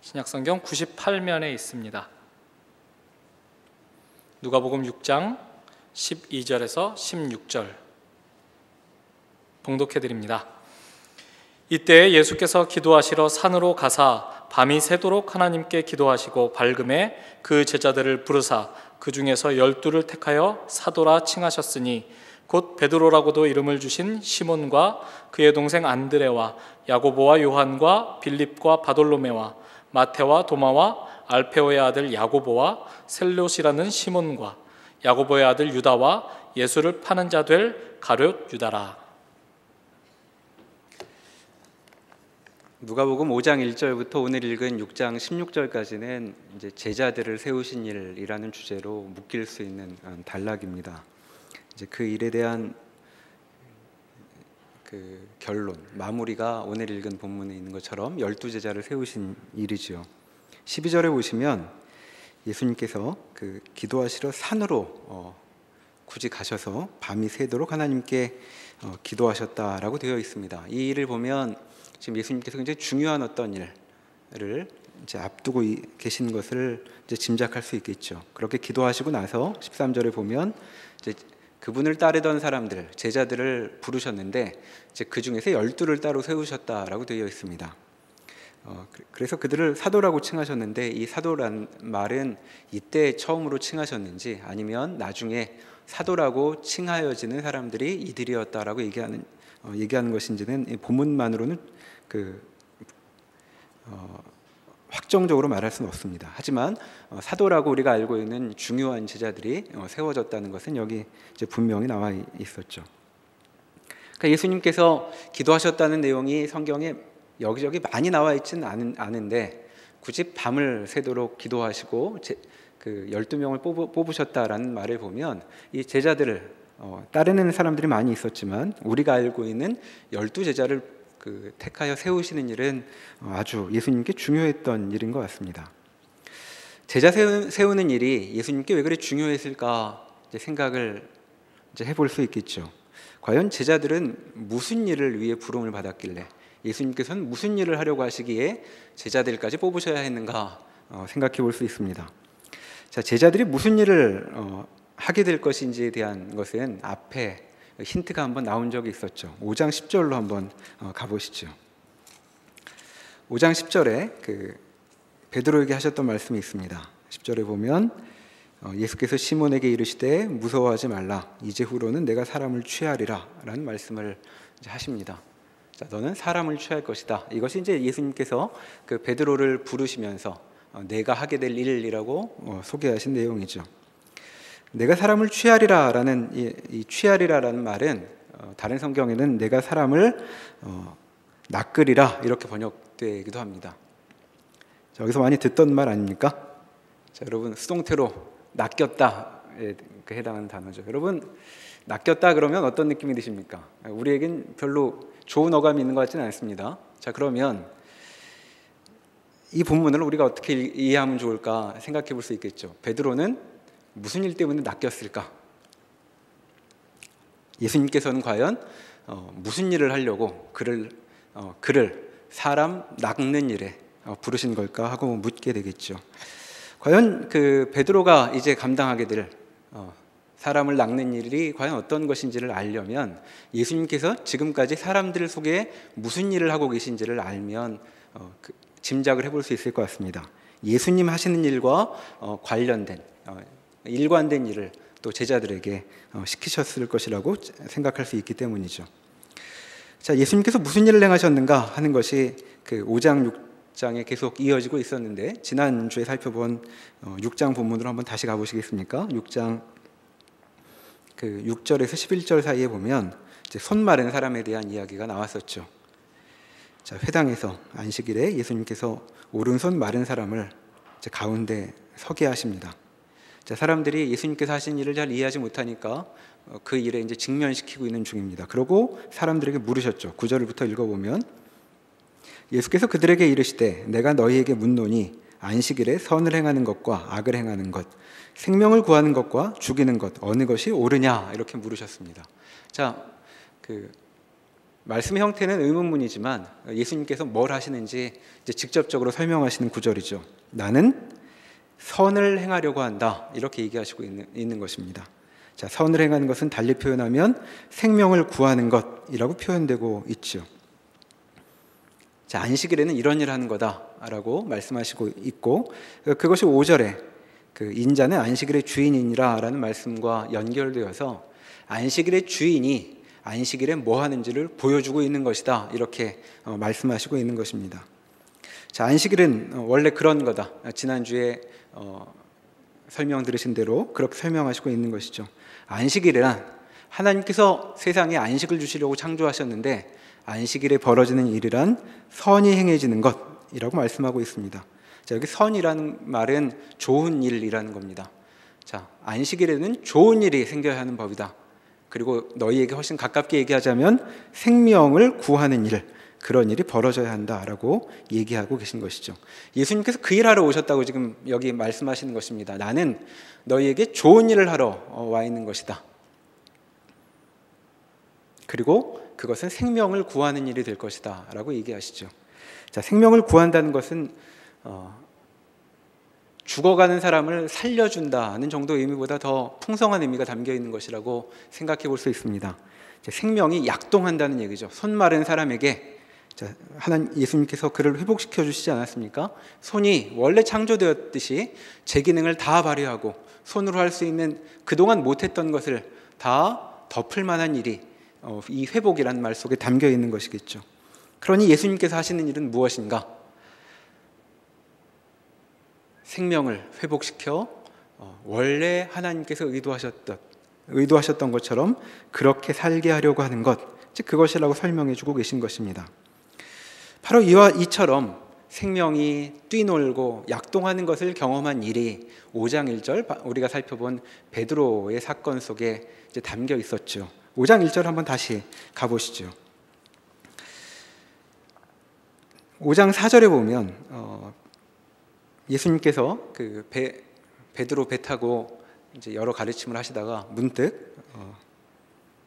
신약성경 98면에 있습니다. 누가복음 6장 12절에서 16절 봉독해 드립니다. 이때 예수께서 기도하시러 산으로 가사 밤이 새도록 하나님께 기도하시고 밝음에 그 제자들을 부르사 그 중에서 12를 택하여 사도라 칭하셨으니 곧 베드로라고도 이름을 주신 시몬과 그의 동생 안드레와 야고보와 요한과 빌립과 바돌로메와 마테와 도마와 알페오의 아들 야고보와 셀롯이라는 시몬과 야고보의 아들 유다와 예수를 파는 자 될 가룟 유다라. 누가복음 5장 1절부터 오늘 읽은 6장 16절까지는 이제 제자들을 세우신 일이라는 주제로 묶일 수 있는 단락입니다. 이제 그 일에 대한 그 결론, 마무리가 오늘 읽은 본문에 있는 것처럼 12제자를 세우신 일이지요. 12절에 보시면 예수님께서 그 기도하시러 산으로 굳이 가셔서 밤이 새도록 하나님께 기도하셨다라고 되어 있습니다. 이 일을 보면 지금 예수님께서 굉장히 중요한 어떤 일을 이제 앞두고 계신 것을 이제 짐작할 수 있겠죠. 그렇게 기도하시고 나서 13절에 보면 이제 그분을 따르던 사람들, 제자들을 부르셨는데 이제 그 중에서 12를 따로 세우셨다라고 되어 있습니다. 그래서 그들을 사도라고 칭하셨는데 이 사도란 말은 이때 처음으로 칭하셨는지 아니면 나중에 사도라고 칭하여지는 사람들이 이들이었다라고 얘기하는 것인지는 이 본문만으로는 확정적으로 말할 수는 없습니다. 하지만 사도라고 우리가 알고 있는 중요한 제자들이 세워졌다는 것은 여기 이제 분명히 나와 있었죠. 그러니까 예수님께서 기도하셨다는 내용이 성경에 여기저기 많이 나와 있지는 않은데 굳이 밤을 새도록 기도하시고 그 12명을 뽑으셨다라는 말을 보면 이 제자들을 따르는 사람들이 많이 있었지만 우리가 알고 있는 12제자를 택하여 세우시는 일은 아주 예수님께 중요했던 일인 것 같습니다. 제자 세우는 일이 예수님께 왜 그리 중요했을까 이제 생각을 이제 해볼 수 있겠죠. 과연 제자들은 무슨 일을 위해 부름을 받았길래 예수님께서는 무슨 일을 하려고 하시기에 제자들까지 뽑으셔야 했는가 생각해 볼 수 있습니다. 자, 제자들이 무슨 일을 하게 될 것인지에 대한 것은 앞에 힌트가 한번 나온 적이 있었죠. 5장 10절로 한번 가보시죠. 5장 10절에 그 베드로에게 하셨던 말씀이 있습니다. 10절에 보면 예수께서 시몬에게 이르시되 무서워하지 말라 이제 후로는 내가 사람을 취하리라 라는 말씀을 이제 하십니다. 자, 너는 사람을 취할 것이다. 이것이 이제 예수님께서 그 베드로를 부르시면서 내가 하게 될 일이라고 소개하신 내용이죠. 내가 사람을 취하리라라는 이 취하리라라는 말은 다른 성경에는 내가 사람을 낚으리라 이렇게 번역되기도 합니다. 자, 여기서 많이 듣던 말 아닙니까? 자, 여러분 수동태로 낚였다에 해당하는 단어죠. 여러분 낚였다 그러면 어떤 느낌이 드십니까? 우리에겐 별로 좋은 어감이 있는 것 같지는 않습니다. 자, 그러면 이 본문을 우리가 어떻게 이해하면 좋을까 생각해 볼 수 있겠죠. 베드로는 무슨 일 때문에 낚였을까? 예수님께서는 과연 무슨 일을 하려고 그를 사람 낚는 일에 부르신 걸까 하고 묻게 되겠죠. 과연 그 베드로가 이제 감당하게 될 사람을 낚는 일이 과연 어떤 것인지를 알려면 예수님께서 지금까지 사람들 속에 무슨 일을 하고 계신지를 알면 짐작을 해볼 수 있을 것 같습니다. 예수님 하시는 일과 관련된 일관된 일을 또 제자들에게 시키셨을 것이라고 생각할 수 있기 때문이죠. 자, 예수님께서 무슨 일을 행하셨는가 하는 것이 그 5장 6장에 계속 이어지고 있었는데 지난주에 살펴본 6장 본문으로 한번 다시 가보시겠습니까? 6장 그 6절에서 11절 사이에 보면 이제 손 마른 사람에 대한 이야기가 나왔었죠. 자, 회당에서 안식일에 예수님께서 오른손 마른 사람을 이제 가운데 서게 하십니다. 자, 사람들이 예수님께서 하신 일을 잘 이해하지 못하니까 그 일에 이제 직면시키고 있는 중입니다. 그러고 사람들에게 물으셨죠. 9절부터 읽어보면 예수께서 그들에게 이르시되 내가 너희에게 묻노니 안식일에 선을 행하는 것과 악을 행하는 것, 생명을 구하는 것과 죽이는 것 어느 것이 옳으냐 이렇게 물으셨습니다. 자, 말씀의 형태는 의문문이지만 예수님께서 뭘 하시는지 이제 직접적으로 설명하시는 구절이죠. 나는 선을 행하려고 한다, 이렇게 얘기하시고 있는 것입니다. 자, 선을 행하는 것은 달리 표현하면 생명을 구하는 것이라고 표현되고 있죠. 자, 안식일에는 이런 일을 하는 거다라고 말씀하시고 있고, 그것이 5절에 그 인자는 안식일의 주인이니라 라는 말씀과 연결되어서 안식일의 주인이 안식일에 뭐 하는지를 보여주고 있는 것이다, 이렇게 말씀하시고 있는 것입니다. 자, 안식일은 원래 그런 거다, 지난주에 설명 들으신 대로 그렇게 설명하시고 있는 것이죠. 안식일이란 하나님께서 세상에 안식을 주시려고 창조하셨는데 안식일에 벌어지는 일이란 선이 행해지는 것이라고 말씀하고 있습니다. 자, 여기 선이라는 말은 좋은 일이라는 겁니다. 자, 안식일에는 좋은 일이 생겨야 하는 법이다. 그리고 너희에게 훨씬 가깝게 얘기하자면 생명을 구하는 일, 그런 일이 벌어져야 한다라고 얘기하고 계신 것이죠. 예수님께서 그 일하러 오셨다고 지금 여기 말씀하시는 것입니다. 나는 너희에게 좋은 일을 하러 와 있는 것이다. 그리고 그것은 생명을 구하는 일이 될 것이다 라고 얘기하시죠. 자, 생명을 구한다는 것은 죽어가는 사람을 살려준다는 정도의 의미보다 더 풍성한 의미가 담겨 있는 것이라고 생각해 볼 수 있습니다. 생명이 약동한다는 얘기죠. 손 마른 사람에게 예수님께서 그를 회복시켜 주시지 않았습니까? 손이 원래 창조되었듯이 제 기능을 다 발휘하고 손으로 할 수 있는 그동안 못했던 것을 다 덮을 만한 일이 이 회복이라는 말 속에 담겨 있는 것이겠죠. 그러니 예수님께서 하시는 일은 무엇인가? 생명을 회복시켜 원래 하나님께서 의도하셨던 것처럼 그렇게 살게 하려고 하는 것, 즉 그것이라고 설명해 주고 계신 것입니다. 바로 이처럼 생명이 뛰놀고 약동하는 것을 경험한 일이 5장 1절 우리가 살펴본 베드로의 사건 속에 이제 담겨 있었죠. 5장 1절 한번 다시 가보시죠. 5장 4절에 보면 예수님께서 그 베드로 배 타고 이제 여러 가르침을 하시다가 문득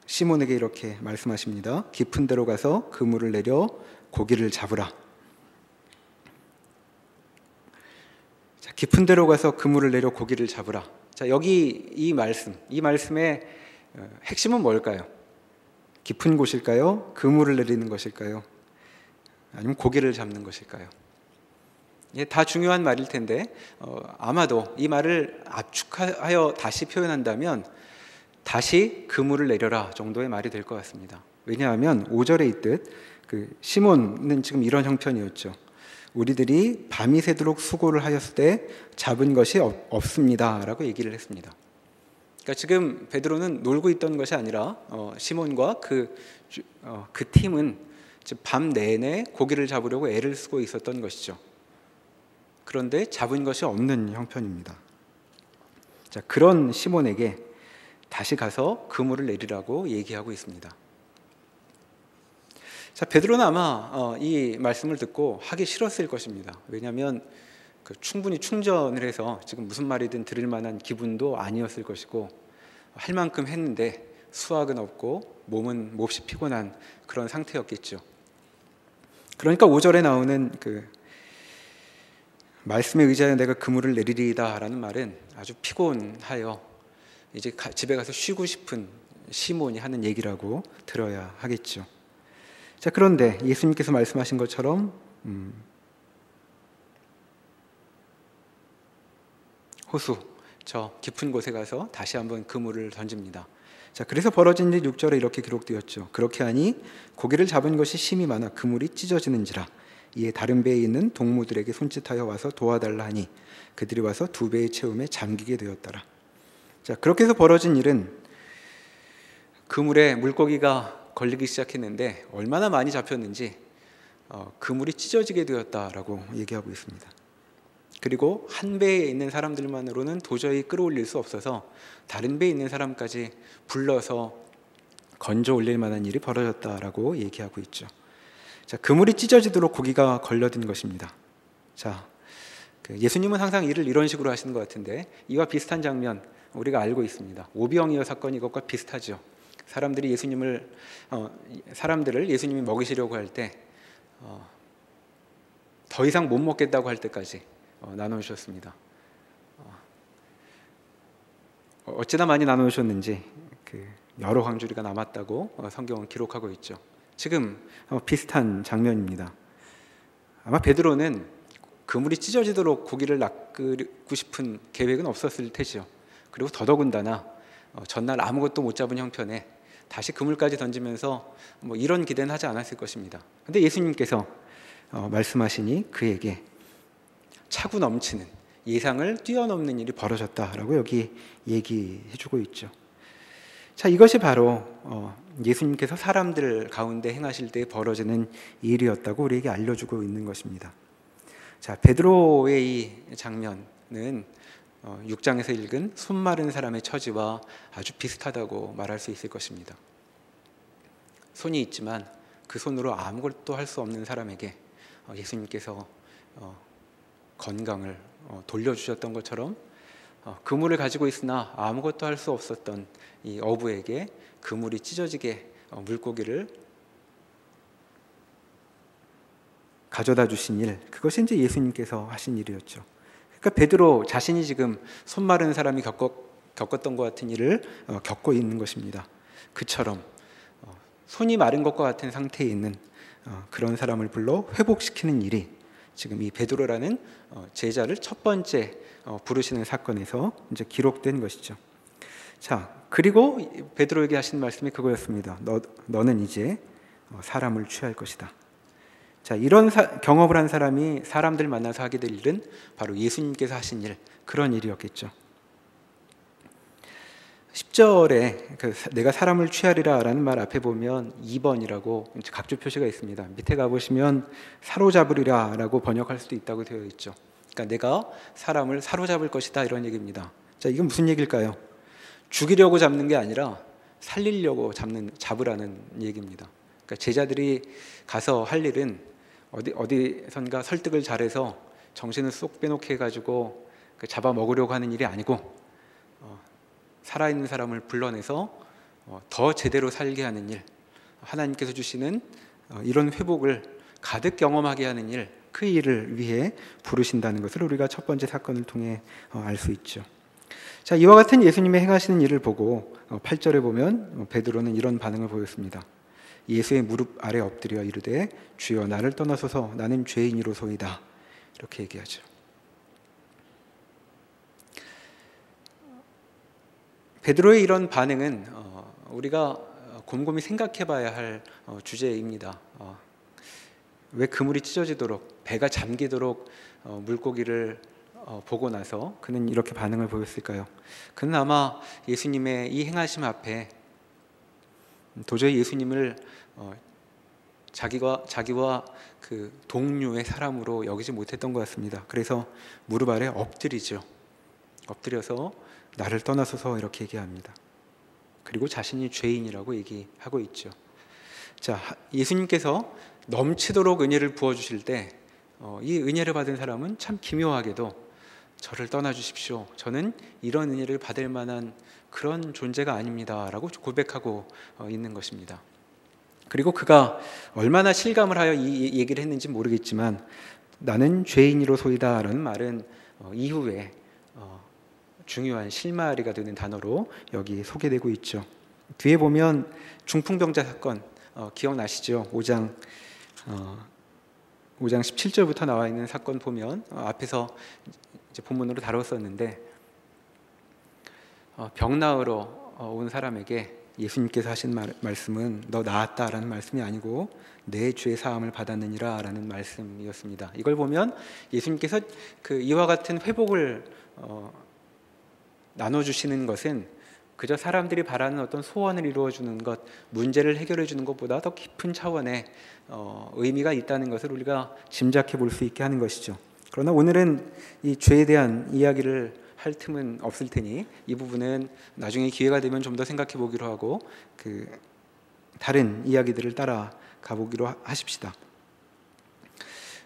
시몬에게 이렇게 말씀하십니다. 깊은 데로 가서 그물을 내려 고기를 잡으라. 자, 깊은 데로 가서 그물을 내려 고기를 잡으라. 자, 여기 이 말씀의 핵심은 뭘까요? 깊은 곳일까요? 그물을 내리는 것일까요? 아니면 고기를 잡는 것일까요? 예, 다 중요한 말일 텐데 아마도 이 말을 압축하여 다시 표현한다면 다시 그물을 내려라 정도의 말이 될 것 같습니다. 왜냐하면 5절에 있듯 그 시몬은 지금 이런 형편이었죠. 우리들이 밤이 새도록 수고를 하였을 때 잡은 것이 없습니다 라고 얘기를 했습니다. 그러니까 지금 베드로는 놀고 있던 것이 아니라 시몬과 그 팀은 밤 내내 고기를 잡으려고 애를 쓰고 있었던 것이죠. 그런데 잡은 것이 없는 형편입니다. 자, 그런 시몬에게 다시 가서 그물을 내리라고 얘기하고 있습니다. 자, 베드로는 아마 이 말씀을 듣고 하기 싫었을 것입니다. 왜냐하면 충분히 충전을 해서 지금 무슨 말이든 들을 만한 기분도 아니었을 것이고 할 만큼 했는데 수확은 없고 몸은 몹시 피곤한 그런 상태였겠죠. 그러니까 5절에 나오는 그 말씀에 의지하여 내가 그물을 내리리이다 라는 말은 아주 피곤하여 이제 집에 가서 쉬고 싶은 시몬이 하는 얘기라고 들어야 하겠죠. 자, 그런데 예수님께서 말씀하신 것처럼 호수 저 깊은 곳에 가서 다시 한번 그물을 던집니다. 자, 그래서 벌어진 일 6절에 이렇게 기록되었죠. 그렇게 하니 고기를 잡은 것이 심이 많아 그물이 찢어지는지라. 이에 다른 배에 있는 동무들에게 손짓하여 와서 도와달라 하니 그들이 와서 두 배의 채움에 잠기게 되었더라. 자, 그렇게 해서 벌어진 일은 그물에 물고기가 걸리기 시작했는데 얼마나 많이 잡혔는지 그물이 찢어지게 되었다라고 얘기하고 있습니다. 그리고 한 배에 있는 사람들만으로는 도저히 끌어올릴 수 없어서 다른 배에 있는 사람까지 불러서 건져 올릴 만한 일이 벌어졌다라고 얘기하고 있죠. 자, 그물이 찢어지도록 고기가 걸려든 것입니다. 자, 예수님은 항상 일을 이런 식으로 하시는 것 같은데 이와 비슷한 장면 우리가 알고 있습니다. 오병이어 사건이 이것과 비슷하죠. 사람들을 예수님이 먹이시려고 할 때 더 이상 못 먹겠다고 할 때까지 나눠주셨습니다. 어찌나 많이 나눠주셨는지 여러 광주리가 남았다고 성경은 기록하고 있죠. 지금 비슷한 장면입니다. 아마 베드로는 그물이 찢어지도록 고기를 낚고 싶은 계획은 없었을 테죠. 그리고 더더군다나 전날 아무것도 못 잡은 형편에 다시 그물까지 던지면서 이런 기대는 하지 않았을 것입니다. 그런데 예수님께서 말씀하시니 그에게 차고 넘치는 예상을 뛰어넘는 일이 벌어졌다라고 여기 얘기해주고 있죠. 자, 이것이 바로 예수님께서 사람들 가운데 행하실 때 벌어지는 일이었다고 우리에게 알려주고 있는 것입니다. 자, 베드로의 이 장면은 6장에서 읽은 손 마른 사람의 처지와 아주 비슷하다고 말할 수 있을 것입니다. 손이 있지만 그 손으로 아무것도 할 수 없는 사람에게 예수님께서 건강을 돌려주셨던 것처럼 그물을 가지고 있으나 아무것도 할 수 없었던 이 어부에게 그물이 찢어지게 물고기를 가져다 주신 일, 그것이 이제 예수님께서 하신 일이었죠. 그러니까 베드로 자신이 지금 손 마른 사람이 겪었던 것 같은 일을 겪고 있는 것입니다. 그처럼 손이 마른 것과 같은 상태에 있는 그런 사람을 불러 회복시키는 일이 지금 이 베드로라는 제자를 첫 번째 부르시는 사건에서 이제 기록된 것이죠. 자, 그리고 베드로에게 하신 말씀이 그거였습니다. 너는 이제 사람을 취할 것이다. 자, 이런 경험을 한 사람이 사람들 만나서 하게 될 일은 바로 예수님께서 하신 일, 그런 일이었겠죠. 10절에 내가 사람을 취하리라 라는 말 앞에 보면 2번이라고 각주 표시가 있습니다. 밑에 가보시면 사로잡으리라 라고 번역할 수도 있다고 되어 있죠. 그러니까 내가 사람을 사로잡을 것이다, 이런 얘기입니다. 자, 이건 무슨 얘기일까요? 죽이려고 잡는 게 아니라 살리려고 잡으라는 얘기입니다. 그러니까 제자들이 가서 할 일은 어디선가 설득을 잘해서 정신을 쏙 빼놓게 해가지고 잡아 먹으려고 하는 일이 아니고 살아있는 사람을 불러내서 더 제대로 살게 하는 일, 하나님께서 주시는 이런 회복을 가득 경험하게 하는 일, 그 일을 위해 부르신다는 것을 우리가 첫 번째 사건을 통해 알 수 있죠. 자, 이와 같은 예수님의 행하시는 일을 보고 8절에 보면 베드로는 이런 반응을 보였습니다. 예수의 무릎 아래 엎드려 이르되 주여 나를 떠나소서 나는 죄인이로소이다, 이렇게 얘기하죠. 베드로의 이런 반응은 우리가 곰곰이 생각해 봐야 할 주제입니다. 왜 그물이 찢어지도록, 배가 잠기도록 물고기를 보고 나서 그는 이렇게 반응을 보였을까요? 그는 아마 예수님의 이 행하심 앞에 도저히 예수님을 자기와 그 동류의 사람으로 여기지 못했던 것 같습니다. 그래서 무릎 아래 엎드리죠. 엎드려서 나를 떠나소서, 이렇게 얘기합니다. 그리고 자신이 죄인이라고 얘기하고 있죠. 자, 예수님께서 넘치도록 은혜를 부어주실 때 이 은혜를 받은 사람은 참 기묘하게도 저를 떠나주십시오, 저는 이런 은혜를 받을 만한 그런 존재가 아닙니다 라고 고백하고 있는 것입니다. 그리고 그가 얼마나 실감을 하여 이 얘기를 했는지 모르겠지만 나는 죄인이로소이다 라는 말은 이후에 중요한 실마리가 되는 단어로 여기 소개되고 있죠. 뒤에 보면 중풍병자 사건 기억나시죠? 5장 17절부터 나와 있는 사건 보면 앞에서 이제 본문으로 다뤘었는데 병 나으러 온 사람에게 예수님께서 하신 말씀은 너 나았다라는 말씀이 아니고 내 죄 사함을 받았느니라 라는 말씀이었습니다. 이걸 보면 예수님께서 이와 같은 회복을 나눠주시는 것은 그저 사람들이 바라는 어떤 소원을 이루어주는 것, 문제를 해결해주는 것보다 더 깊은 차원의 의미가 있다는 것을 우리가 짐작해 볼 수 있게 하는 것이죠. 그러나 오늘은 이 죄에 대한 이야기를 할 틈은 없을 테니 이 부분은 나중에 기회가 되면 좀 더 생각해 보기로 하고 다른 이야기들을 따라 가보기로 하십시다.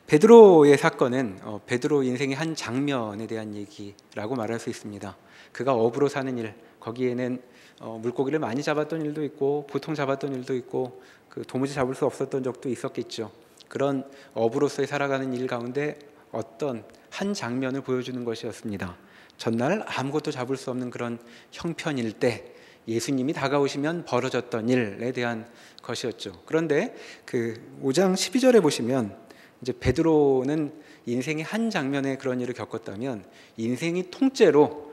베드로의 사건은 베드로 인생의 한 장면에 대한 얘기라고 말할 수 있습니다. 그가 어부로 사는 일, 거기에는 물고기를 많이 잡았던 일도 있고 보통 잡았던 일도 있고 도무지 잡을 수 없었던 적도 있었겠죠. 그런 어부로서의 살아가는 일 가운데 어떤 한 장면을 보여주는 것이었습니다. 전날 아무것도 잡을 수 없는 그런 형편일 때 예수님이 다가오시면 벌어졌던 일에 대한 것이었죠. 그런데 5장 12절에 보시면 이제 베드로는 인생의 한 장면에 그런 일을 겪었다면 인생이 통째로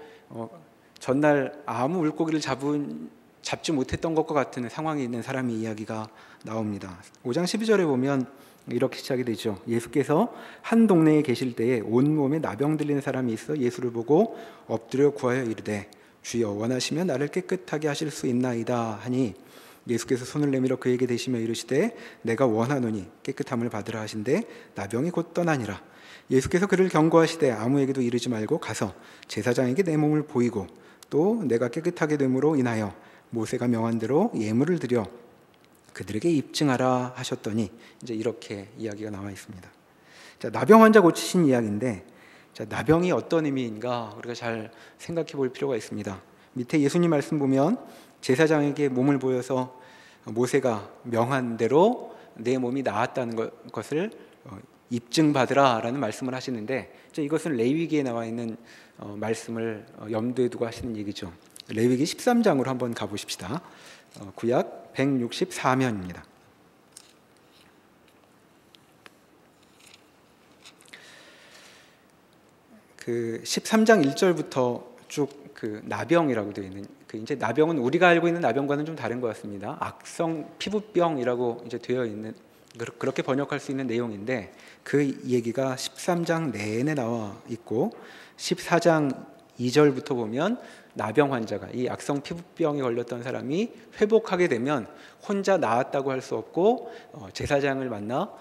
전날 아무 물고기를 잡지 못했던 것과 같은 상황에 있는 사람의 이야기가 나옵니다. 5장 12절에 보면 이렇게 시작이 되죠. 예수께서 한 동네에 계실 때에 온몸에 나병 들린 사람이 있어 예수를 보고 엎드려 구하여 이르되 주여 원하시면 나를 깨끗하게 하실 수 있나이다 하니 예수께서 손을 내밀어 그에게 대시며 이르시되 내가 원하노니 깨끗함을 받으라 하신대 나병이 곧 떠나니라. 예수께서 그를 경고하시되 아무에게도 이르지 말고 가서 제사장에게 내 몸을 보이고 또 내가 깨끗하게 됨으로 인하여 모세가 명한 대로 예물을 드려 그들에게 입증하라 하셨더니 이제 이렇게 이야기가 나와 있습니다. 자, 나병 환자 고치신 이야기인데 자, 나병이 어떤 의미인가 우리가 잘 생각해 볼 필요가 있습니다. 밑에 예수님 말씀 보면 제사장에게 몸을 보여서 모세가 명한 대로 내 몸이 나았다는 것을 입증받으라라는 말씀을 하시는데 이것은 레위기에 나와 있는 말씀을 염두에 두고 하시는 얘기죠. 레위기 13장으로 한번 가보십시다. 구약 164면입니다. 그 13장 1절부터 쭉 나병이라고 되어 있는 이제 나병은 우리가 알고 있는 나병과는 좀 다른 것 같습니다. 악성 피부병이라고 이제 되어 있는 그렇게 번역할 수 있는 내용인데 그 얘기가 13장 내내 나와 있고 14장 2절부터 보면 나병 환자가 이 악성 피부병에 걸렸던 사람이 회복하게 되면 혼자 나았다고 할 수 없고 제사장을 만나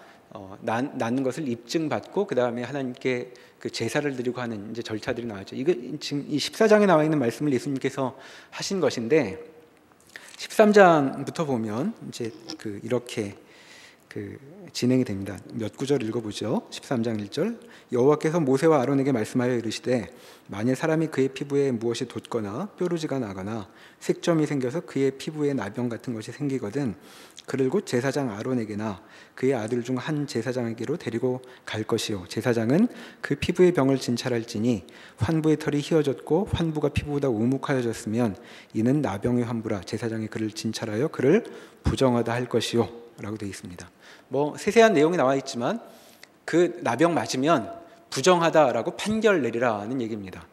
낫는 것을 입증받고 그 다음에 하나님께 그 제사를 드리고 하는 이제 절차들이 나왔죠. 이거 지금 이 14장에 나와 있는 말씀을 예수님께서 하신 것인데 13장부터 보면 이제 이렇게 진행이 됩니다. 몇 구절 읽어보죠. 13장 1절 여호와께서 모세와 아론에게 말씀하여 이르시되 만일 사람이 그의 피부에 무엇이 돋거나 뾰루지가 나거나 색점이 생겨서 그의 피부에 나병 같은 것이 생기거든 그를 곧 제사장 아론에게나 그의 아들 중 한 제사장에게로 데리고 갈 것이요 제사장은 그 피부의 병을 진찰할지니 환부의 털이 휘어졌고 환부가 피부보다 우묵하여졌으면 이는 나병의 환부라 제사장이 그를 진찰하여 그를 부정하다 할 것이요 라고 되어 있습니다. 세세한 내용이 나와 있지만 그 나병 맞으면 부정하다라고 판결 내리라는 얘기입니다.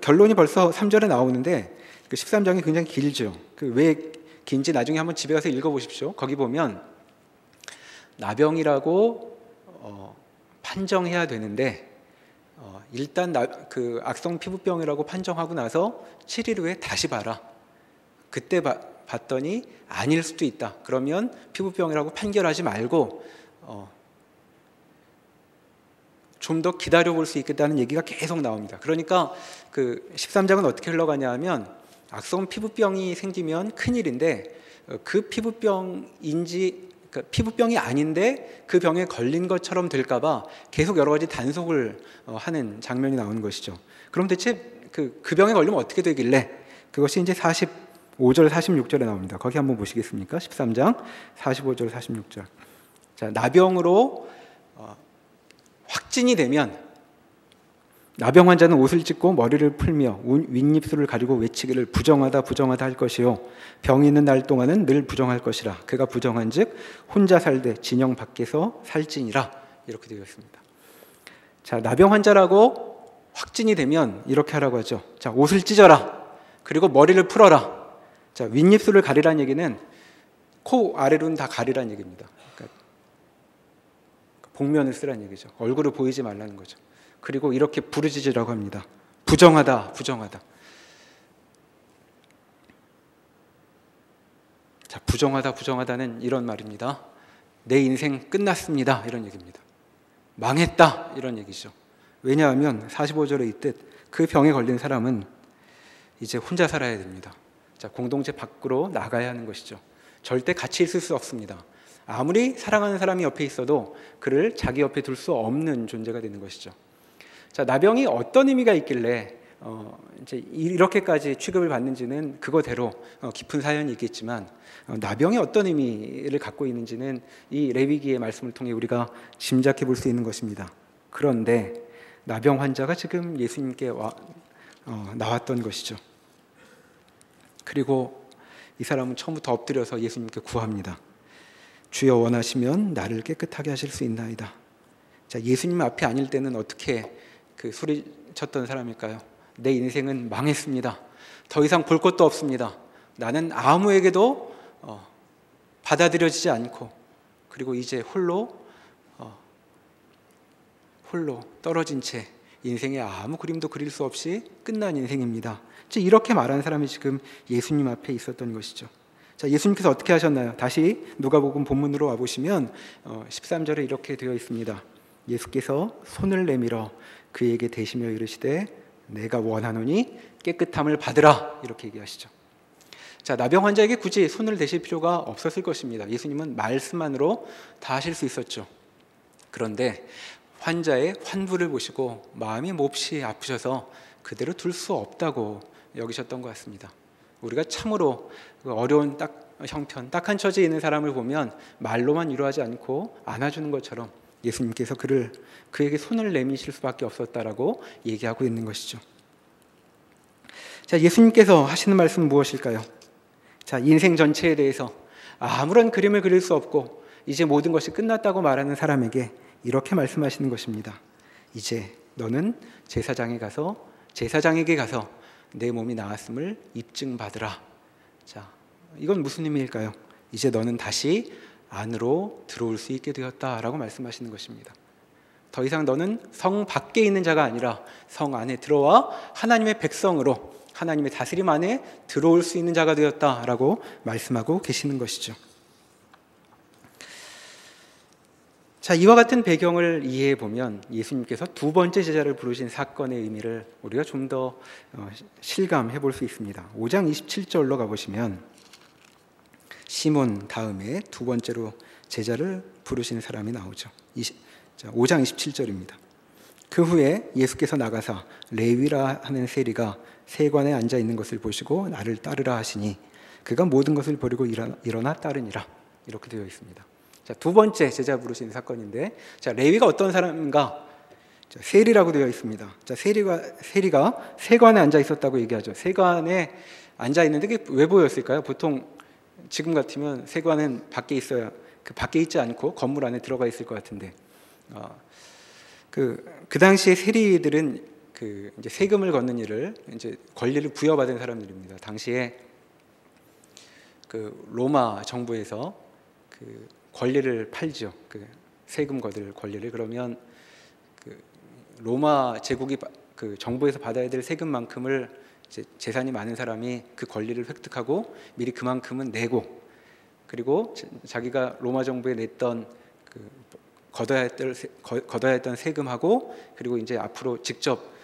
결론이 벌써 3절에 나오는데 13장이 굉장히 길죠. 왜 긴지 나중에 한번 집에 가서 읽어보십시오. 거기 보면 나병이라고 판정해야 되는데 일단 그 악성 피부병이라고 판정하고 나서 7일 후에 다시 봐라. 그때 봤더니 아닐 수도 있다. 그러면 피부병이라고 판결하지 말고 좀 더 기다려볼 수 있겠다는 얘기가 계속 나옵니다. 그러니까 13장은 어떻게 흘러가냐 하면 악성 피부병이 생기면 큰일인데 그 피부병이 아닌데 그 병에 걸린 것처럼 될까 봐 계속 여러 가지 단속을 하는 장면이 나오는 것이죠. 그럼 대체 그 병에 걸리면 어떻게 되길래 그것이 이제 45절 46절에 나옵니다. 거기 한번 보시겠습니까? 13장 45절 46절. 자, 나병으로 확진이 되면 나병 환자는 옷을 찢고 머리를 풀며 윗입술을 가리고 외치기를 부정하다 부정하다 할 것이요 병이 있는 날 동안은 늘 부정할 것이라 그가 부정한즉 혼자 살되 진영 밖에서 살지니라 이렇게 되어 있습니다. 자, 나병 환자라고 확진이 되면 이렇게 하라고 하죠. 자, 옷을 찢어라. 그리고 머리를 풀어라. 자, 윗입술을 가리라는 얘기는 코 아래로는 다 가리라는 얘기입니다. 그러니까 복면을 쓰라는 얘기죠. 얼굴을 보이지 말라는 거죠. 그리고 이렇게 부르짖으라고 합니다. 부정하다, 부정하다. 자, 부정하다, 부정하다는 이런 말입니다. 내 인생 끝났습니다. 이런 얘기입니다. 망했다. 이런 얘기죠. 왜냐하면 45절에 있듯 그 병에 걸린 사람은 이제 혼자 살아야 됩니다. 자, 공동체 밖으로 나가야 하는 것이죠. 절대 같이 있을 수 없습니다. 아무리 사랑하는 사람이 옆에 있어도 그를 자기 옆에 둘 수 없는 존재가 되는 것이죠. 자, 나병이 어떤 의미가 있길래 이제 이렇게까지 취급을 받는지는 그거대로 깊은 사연이 있겠지만 나병이 어떤 의미를 갖고 있는지는 이 레위기의 말씀을 통해 우리가 짐작해 볼 수 있는 것입니다. 그런데 나병 환자가 지금 예수님께 나왔던 것이죠. 그리고 이 사람은 처음부터 엎드려서 예수님께 구합니다. 주여 원하시면 나를 깨끗하게 하실 수 있나이다. 자, 예수님 앞에 아닐 때는 어떻게 그 소리쳤던 사람일까요? 내 인생은 망했습니다. 더 이상 볼 것도 없습니다. 나는 아무에게도 받아들여지지 않고, 그리고 이제 홀로 떨어진 채 인생에 아무 그림도 그릴 수 없이 끝난 인생입니다. 이렇게 말하는 사람이 지금 예수님 앞에 있었던 것이죠. 자, 예수님께서 어떻게 하셨나요? 다시 누가복음 본문으로 와보시면 13절에 이렇게 되어 있습니다. 예수께서 손을 내밀어 그에게 대시며 이르시되 내가 원하노니 깨끗함을 받으라, 이렇게 얘기하시죠. 자, 나병 환자에게 굳이 손을 대실 필요가 없었을 것입니다. 예수님은 말씀만으로 다 하실 수 있었죠. 그런데 환자의 환부를 보시고 마음이 몹시 아프셔서 그대로 둘 수 없다고 여기셨던 것 같습니다. 우리가 참으로 어려운 형편, 딱한 처지에 있는 사람을 보면 말로만 위로하지 않고 안아주는 것처럼 예수님께서 그에게 손을 내미실 수밖에 없었다라고 얘기하고 있는 것이죠. 자, 예수님께서 하시는 말씀은 무엇일까요? 자, 인생 전체에 대해서 아무런 그림을 그릴 수 없고 이제 모든 것이 끝났다고 말하는 사람에게 이렇게 말씀하시는 것입니다. 이제 너는 제사장에게 가서 내 몸이 나았음을 입증받으라. 자, 이건 무슨 의미일까요? 이제 너는 다시 안으로 들어올 수 있게 되었다라고 말씀하시는 것입니다. 더 이상 너는 성 밖에 있는 자가 아니라 성 안에 들어와 하나님의 백성으로 하나님의 다스림 안에 들어올 수 있는 자가 되었다라고 말씀하고 계시는 것이죠. 자, 이와 같은 배경을 이해해 보면 예수님께서 두 번째 제자를 부르신 사건의 의미를 우리가 좀 더 실감해 볼 수 있습니다. 5장 27절로 가보시면 시몬 다음에 두 번째로 제자를 부르신 사람이 나오죠. 5장 27절입니다. 그 후에 예수께서 나가사 레위라 하는 세리가 세관에 앉아 있는 것을 보시고 나를 따르라 하시니 그가 모든 것을 버리고 일어나 따르니라, 이렇게 되어 있습니다. 자, 두 번째 제자 부르신 사건인데, 자, 레위가 어떤 사람인가? 자, 세리라고 되어 있습니다. 자, 세리가 세관에 앉아 있었다고 얘기하죠. 세관에 앉아 있는데 그게 왜 보였을까요? 보통 지금 같으면 세관은 밖에 있어야, 그 밖에 있지 않고 건물 안에 들어가 있을 것 같은데, 그 당시에 세리들은 이제 세금을 걷는 일을 이제 권리를 부여받은 사람들입니다. 당시에 로마 정부에서 권리를 팔죠. 세금 거둘 권리를. 그러면 로마 제국이 정부에서 받아야 될 세금만큼을 이제 재산이 많은 사람이 그 권리를 획득하고 미리 그만큼은 내고, 그리고 자기가 로마 정부에 냈던 걷어야 했던 세금하고, 그리고 이제 앞으로 직접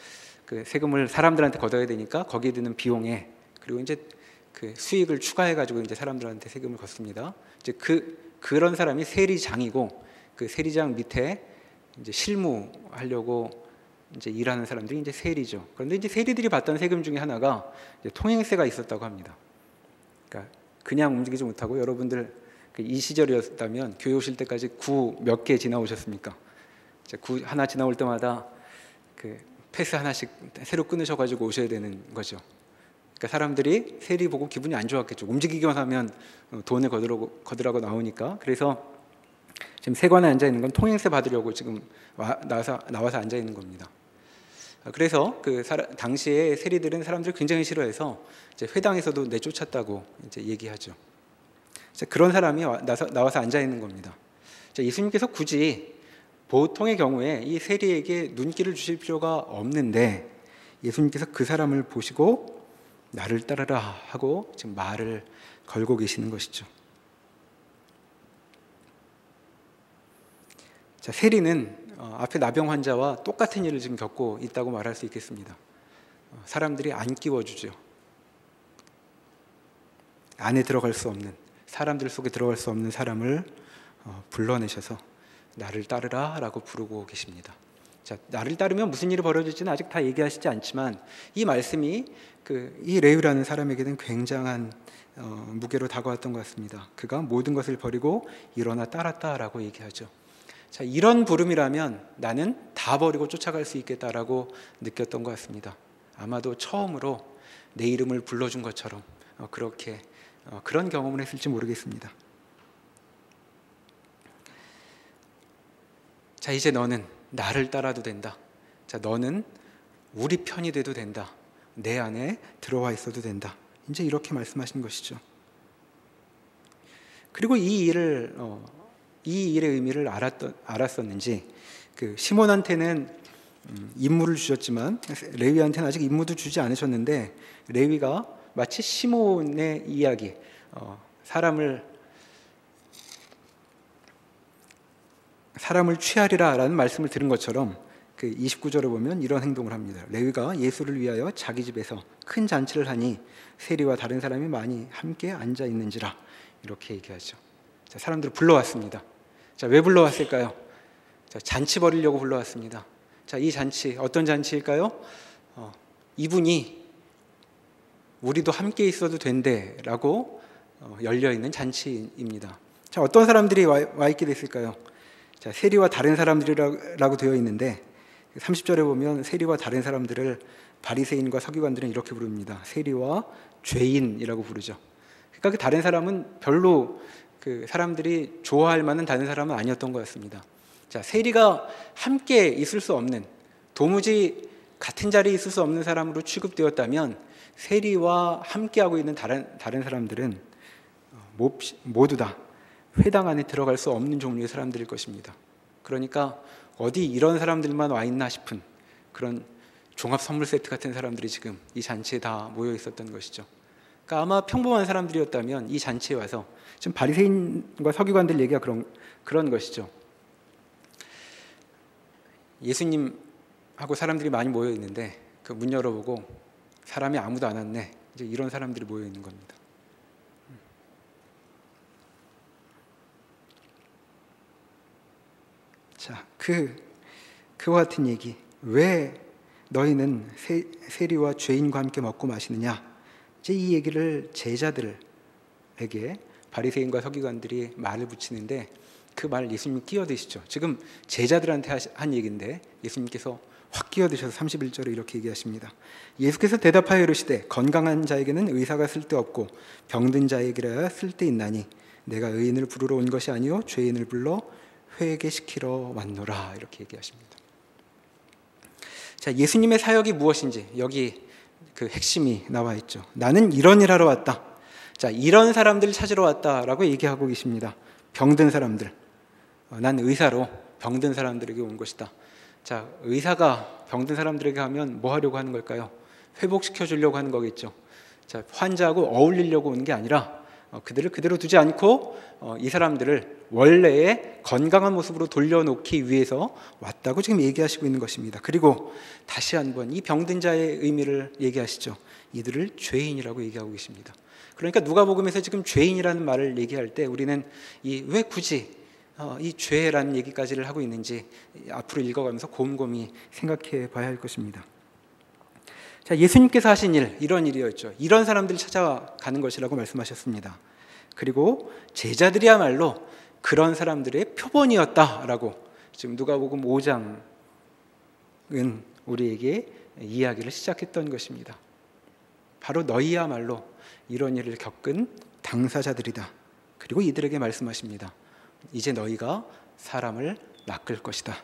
세금을 사람들한테 걷어야 되니까 거기에 드는 비용에, 그리고 이제 수익을 추가해 가지고 이제 사람들한테 세금을 걷습니다. 이제 그런 사람이 세리장이고, 그 세리장 밑에 이제 실무하려고 이제 일하는 사람들이 이제 세리죠. 그런데 이제 세리들이 받던 세금 중에 하나가 이제 통행세가 있었다고 합니다. 그러니까 그냥 움직이지 못하고, 여러분들 이 시절이었다면 교회 오실 때까지 구 몇 개 지나오셨습니까? 구 하나 지나올 때마다 패스 하나씩 새로 끊으셔가지고 오셔야 되는 거죠. 그러니까 사람들이 세리 보고 기분이 안 좋았겠죠. 움직이기만 하면 돈을 거두라고 나오니까. 그래서 지금 세관에 앉아 있는 건 통행세 받으려고 지금 나와서 앉아 있는 겁니다. 그래서 당시에 세리들은 사람들을 굉장히 싫어해서 이제 회당에서도 내쫓았다고 이제 얘기하죠. 그런 사람이 나와서 앉아 있는 겁니다. 예수님께서 굳이 보통의 경우에 이 세리에게 눈길을 주실 필요가 없는데, 예수님께서 그 사람을 보시고 나를 따르라 하고 지금 말을 걸고 계시는 것이죠. 자, 세리는 앞에 나병 환자와 똑같은 일을 지금 겪고 있다고 말할 수 있겠습니다. 사람들이 안 끼워주죠. 안에 들어갈 수 없는, 사람들 속에 들어갈 수 없는 사람을 불러내셔서 나를 따르라 라고 부르고 계십니다. 자, 나를 따르면 무슨 일이 벌어질지는 아직 다 얘기하시지 않지만 이 말씀이 이 레위라는 사람에게는 굉장한 무게로 다가왔던 것 같습니다. 그가 모든 것을 버리고 일어나 따랐다라고 얘기하죠. 자, 이런 부름이라면 나는 다 버리고 쫓아갈 수 있겠다라고 느꼈던 것 같습니다. 아마도 처음으로 내 이름을 불러준 것처럼 그렇게 그런 경험을 했을지 모르겠습니다. 자, 이제 너는 나를 따라도 된다. 자, 너는 우리 편이 돼도 된다. 내 안에 들어와 있어도 된다. 이제 이렇게 말씀하신 것이죠. 그리고 이 일의 의미를 알았었는지 시몬한테는 임무를 주셨지만 레위한테는 아직 임무도 주지 않으셨는데 레위가 마치 시몬의 이야기, 사람을 취하리라라는 말씀을 들은 것처럼 29절에 보면 이런 행동을 합니다. 레위가 예수를 위하여 자기 집에서 큰 잔치를 하니 세리와 다른 사람이 많이 함께 앉아 있는지라 이렇게 얘기하죠. 자, 사람들을 불러왔습니다. 자, 왜 불러왔을까요? 자, 잔치 벌이려고 불러왔습니다. 자, 이 잔치 어떤 잔치일까요? 이분이 우리도 함께 있어도 된대라고 열려있는 잔치입니다. 자, 어떤 사람들이 와 있게 됐을까요? 자, 세리와 다른 사람들이라고 되어 있는데 30절에 보면 세리와 다른 사람들을 바리새인과 서기관들은 이렇게 부릅니다. 세리와 죄인이라고 부르죠. 그러니까 그 다른 사람은 별로 사람들이 좋아할 만한 다른 사람은 아니었던 것 같습니다. 자, 세리가 함께 있을 수 없는, 도무지 같은 자리에 있을 수 없는 사람으로 취급되었다면 세리와 함께하고 있는 다른 사람들은 모두 다 회당 안에 들어갈 수 없는 종류의 사람들일 것입니다. 그러니까 어디 이런 사람들만 와 있나 싶은 그런 종합 선물 세트 같은 사람들이 지금 이 잔치에 다 모여 있었던 것이죠. 그러니까 아마 평범한 사람들이었다면 이 잔치에 와서 지금 바리새인과 서기관들 얘기가 그런 것이죠. 예수님하고 사람들이 많이 모여 있는데 그 문 열어보고 사람이 아무도 안 왔네. 이제 이런 사람들이 모여 있는 겁니다. 자, 그와 같은 얘기. 왜 너희는 세리와 죄인과 함께 먹고 마시느냐? 이제 이 얘기를 제자들에게 바리새인과 서기관들이 말을 붙이는데 그 말 예수님이 끼어드시죠. 지금 제자들한테 한 얘기인데 예수님께서 확 끼어드셔서 31절에 이렇게 얘기하십니다. 예수께서 대답하여 이르시되 건강한 자에게는 의사가 쓸데없고 병든 자에게라야 쓸데있나니 내가 의인을 부르러 온 것이 아니요 죄인을 불러 회개시키러 왔노라 이렇게 얘기하십니다. 자, 예수님의 사역이 무엇인지 여기 핵심이 나와 있죠. 나는 이런 일 하러 왔다. 자, 이런 사람들을 찾으러 왔다라고 얘기하고 계십니다. 병든 사람들. 난 의사로 병든 사람들에게 온 것이다. 자, 의사가 병든 사람들에게 하면 뭐 하려고 하는 걸까요? 회복시켜 주려고 하는 거겠죠. 자, 환자하고 어울리려고 오는 게 아니라 그들을 그대로 두지 않고 이 사람들을 원래의 건강한 모습으로 돌려놓기 위해서 왔다고 지금 얘기하시고 있는 것입니다. 그리고 다시 한번 이 병든 자의 의미를 얘기하시죠. 이들을 죄인이라고 얘기하고 계십니다. 그러니까 누가복음에서 지금 죄인이라는 말을 얘기할 때 우리는 왜 굳이 이 죄라는 얘기까지를 하고 있는지 앞으로 읽어가면서 곰곰이 생각해 봐야 할 것입니다. 자, 예수님께서 하신 일, 이런 일이었죠. 이런 사람들을 찾아가는 것이라고 말씀하셨습니다. 그리고 제자들이야말로 그런 사람들의 표본이었다라고 지금 누가복음 5장은 우리에게 이야기를 시작했던 것입니다. 바로 너희야말로 이런 일을 겪은 당사자들이다. 그리고 이들에게 말씀하십니다. 이제 너희가 사람을 낚을 것이다.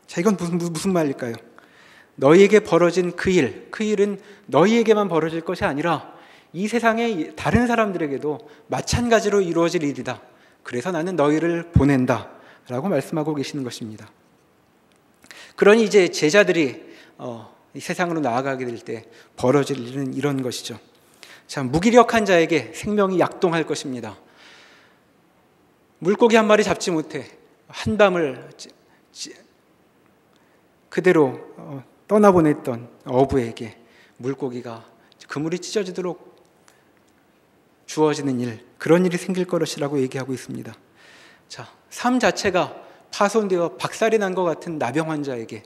자, 이건 무슨 말일까요? 너희에게 벌어진 그 일은 너희에게만 벌어질 것이 아니라 이 세상의 다른 사람들에게도 마찬가지로 이루어질 일이다. 그래서 나는 너희를 보낸다 라고 말씀하고 계시는 것입니다. 그러니 이제 제자들이 이 세상으로 나아가게 될 때 벌어질 일은 이런 것이죠. 자, 무기력한 자에게 생명이 약동할 것입니다. 물고기 한 마리 잡지 못해 한밤을 그대로 떠나보냈던 어부에게 물고기가 그물이 찢어지도록 주어지는 일, 그런 일이 생길 것이라고 얘기하고 있습니다. 자, 삶 자체가 파손되어 박살이 난 것 같은 나병 환자에게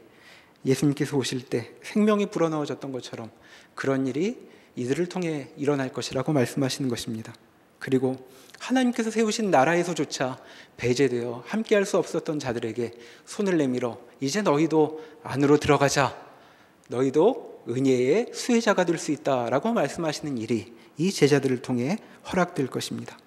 예수님께서 오실 때 생명이 불어넣어졌던 것처럼 그런 일이 이들을 통해 일어날 것이라고 말씀하시는 것입니다. 그리고 하나님께서 세우신 나라에서조차 배제되어 함께할 수 없었던 자들에게 손을 내밀어 이제 너희도 안으로 들어가자, 너희도 은혜의 수혜자가 될 수 있다라고 말씀하시는 일이 이 제자들을 통해 허락될 것입니다.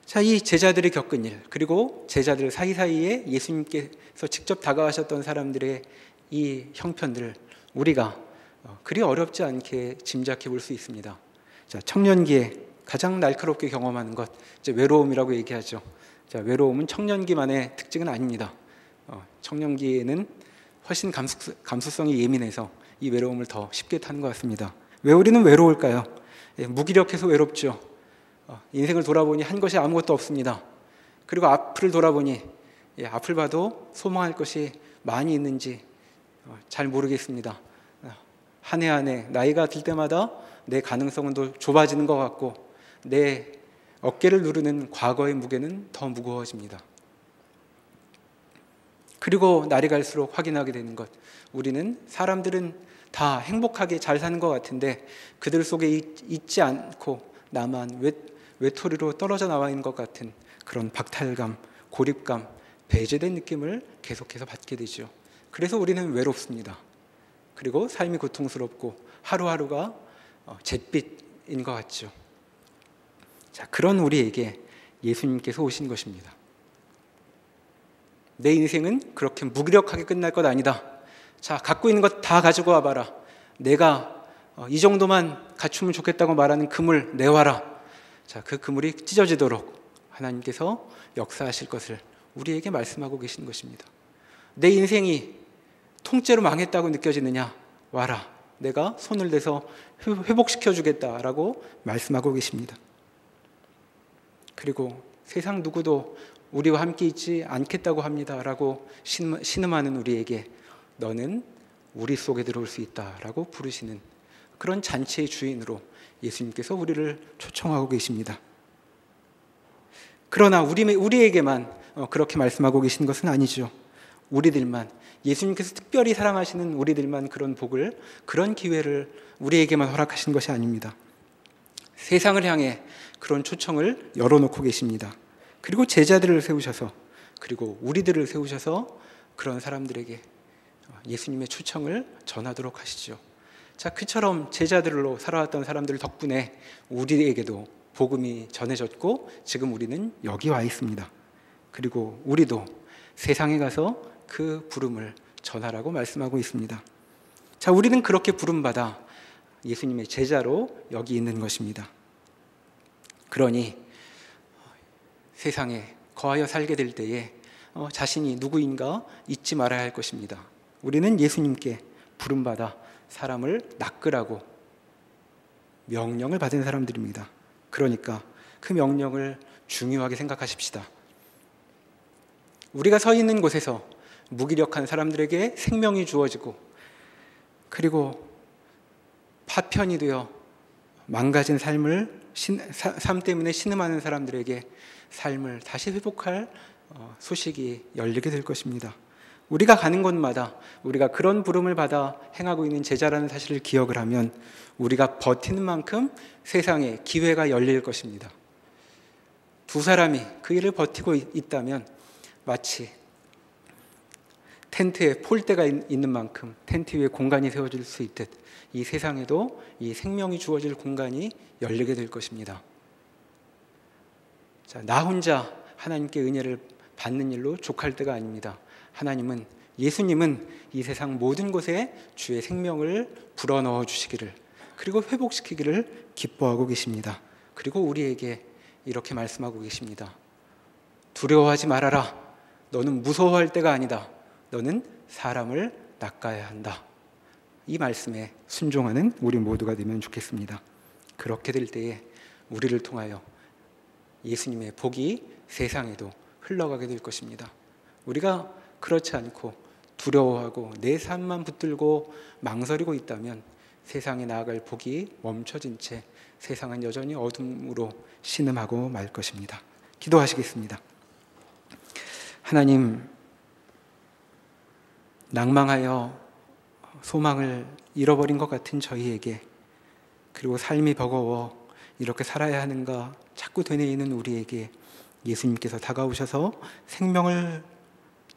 자, 이 제자들이 겪은 일, 그리고 제자들 사이사이에 예수님께서 직접 다가가셨던 사람들의 이 형편들을 우리가 그리 어렵지 않게 짐작해 볼 수 있습니다. 자, 청년기에 가장 날카롭게 경험하는 것, 이제 외로움이라고 얘기하죠. 자, 외로움은 청년기만의 특징은 아닙니다. 청년기에는 훨씬 감수성이 예민해서 이 외로움을 더 쉽게 타는 것 같습니다. 왜 우리는 외로울까요? 무기력해서 외롭죠. 인생을 돌아보니 한 것이 아무것도 없습니다. 그리고 앞을 돌아보니 앞을 봐도 소망할 것이 많이 있는지 잘 모르겠습니다. 한 해 한 해 나이가 들 때마다 내 가능성은 더 좁아지는 것 같고 내 어깨를 누르는 과거의 무게는 더 무거워집니다. 그리고 날이 갈수록 확인하게 되는 것, 우리는 사람들은 다 행복하게 잘 사는 것 같은데 그들 속에 있지 않고 나만 외톨이로 떨어져 나와 있는 것 같은 그런 박탈감, 고립감, 배제된 느낌을 계속해서 받게 되죠. 그래서 우리는 외롭습니다. 그리고 삶이 고통스럽고 하루하루가 잿빛인 것 같죠. 자, 그런 우리에게 예수님께서 오신 것입니다. 내 인생은 그렇게 무기력하게 끝날 것 아니다. 자, 갖고 있는 것 다 가지고 와봐라. 내가 이 정도만 갖추면 좋겠다고 말하는 그물 내와라. 자, 그 그물이 찢어지도록 하나님께서 역사하실 것을 우리에게 말씀하고 계신 것입니다. 내 인생이 통째로 망했다고 느껴지느냐? 와라. 내가 손을 대서 회복시켜 주겠다라고 말씀하고 계십니다. 그리고 세상 누구도 우리와 함께 있지 않겠다고 합니다라고 신음하는 우리에게 너는 우리 속에 들어올 수 있다라고 부르시는 그런 잔치의 주인으로 예수님께서 우리를 초청하고 계십니다. 그러나 우리에게만 그렇게 말씀하고 계신 것은 아니죠. 우리들만, 예수님께서 특별히 사랑하시는 우리들만 그런 복을, 그런 기회를 우리에게만 허락하신 것이 아닙니다. 세상을 향해 그런 초청을 열어놓고 계십니다. 그리고 제자들을 세우셔서, 그리고 우리들을 세우셔서 그런 사람들에게 예수님의 초청을 전하도록 하시죠. 자, 그처럼 제자들로 살아왔던 사람들 덕분에 우리에게도 복음이 전해졌고 지금 우리는 여기 와 있습니다. 그리고 우리도 세상에 가서 그 부름을 전하라고 말씀하고 있습니다. 자, 우리는 그렇게 부름받아 예수님의 제자로 여기 있는 것입니다. 그러니 세상에 거하여 살게 될 때에 자신이 누구인가 잊지 말아야 할 것입니다. 우리는 예수님께 부름받아 사람을 낚으라고 명령을 받은 사람들입니다. 그러니까 그 명령을 중요하게 생각하십시다. 우리가 서 있는 곳에서 무기력한 사람들에게 생명이 주어지고 그리고 파편이 되어 망가진 삶 때문에 신음하는 사람들에게 삶을 다시 회복할 소식이 열리게 될 것입니다. 우리가 가는 곳마다 우리가 그런 부름을 받아 행하고 있는 제자라는 사실을 기억을 하면 우리가 버티는 만큼 세상에 기회가 열릴 것입니다. 두 사람이 그 일을 버티고 있다면 마치 텐트에 폴대가 있는 만큼 텐트 위에 공간이 세워질 수 있듯 이 세상에도 이 생명이 주어질 공간이 열리게 될 것입니다. 자, 나 혼자 하나님께 은혜를 받는 일로 족할 때가 아닙니다. 하나님은, 예수님은 이 세상 모든 곳에 주의 생명을 불어넣어 주시기를, 그리고 회복시키기를 기뻐하고 계십니다. 그리고 우리에게 이렇게 말씀하고 계십니다. 두려워하지 말아라. 너는 무서워할 때가 아니다. 너는 사람을 낚아야 한다. 이 말씀에 순종하는 우리 모두가 되면 좋겠습니다. 그렇게 될 때에 우리를 통하여 예수님의 복이 세상에도 흘러가게 될 것입니다. 우리가 그렇지 않고 두려워하고 내 삶만 붙들고 망설이고 있다면 세상에 나아갈 복이 멈춰진 채 세상은 여전히 어둠으로 신음하고 말 것입니다. 기도하시겠습니다. 하나님, 낭망하여 소망을 잃어버린 것 같은 저희에게, 그리고 삶이 버거워 이렇게 살아야 하는가 자꾸 되뇌이는 우리에게 예수님께서 다가오셔서 생명을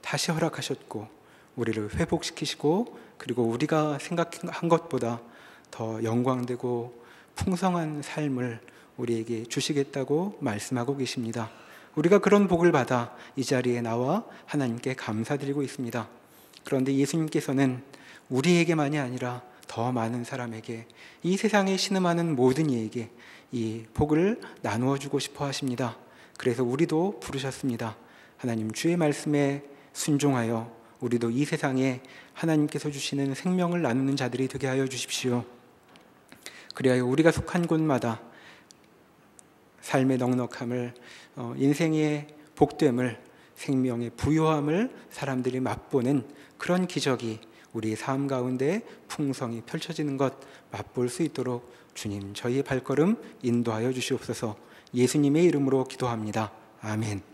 다시 허락하셨고 우리를 회복시키시고, 그리고 우리가 생각한 것보다 더 영광되고 풍성한 삶을 우리에게 주시겠다고 말씀하고 계십니다. 우리가 그런 복을 받아 이 자리에 나와 하나님께 감사드리고 있습니다. 그런데 예수님께서는 우리에게만이 아니라 더 많은 사람에게, 이 세상에 신음하는 모든 이에게 이 복을 나누어 주고 싶어 하십니다. 그래서 우리도 부르셨습니다. 하나님, 주의 말씀에 순종하여 우리도 이 세상에 하나님께서 주시는 생명을 나누는 자들이 되게 하여 주십시오. 그리하여 우리가 속한 곳마다 삶의 넉넉함을, 인생의 복됨을, 생명의 부요함을 사람들이 맛보는 그런 기적이 우리의 삶 가운데 풍성히 펼쳐지는 것 맛볼 수 있도록 주님, 저희의 발걸음 인도하여 주시옵소서. 예수님의 이름으로 기도합니다. 아멘.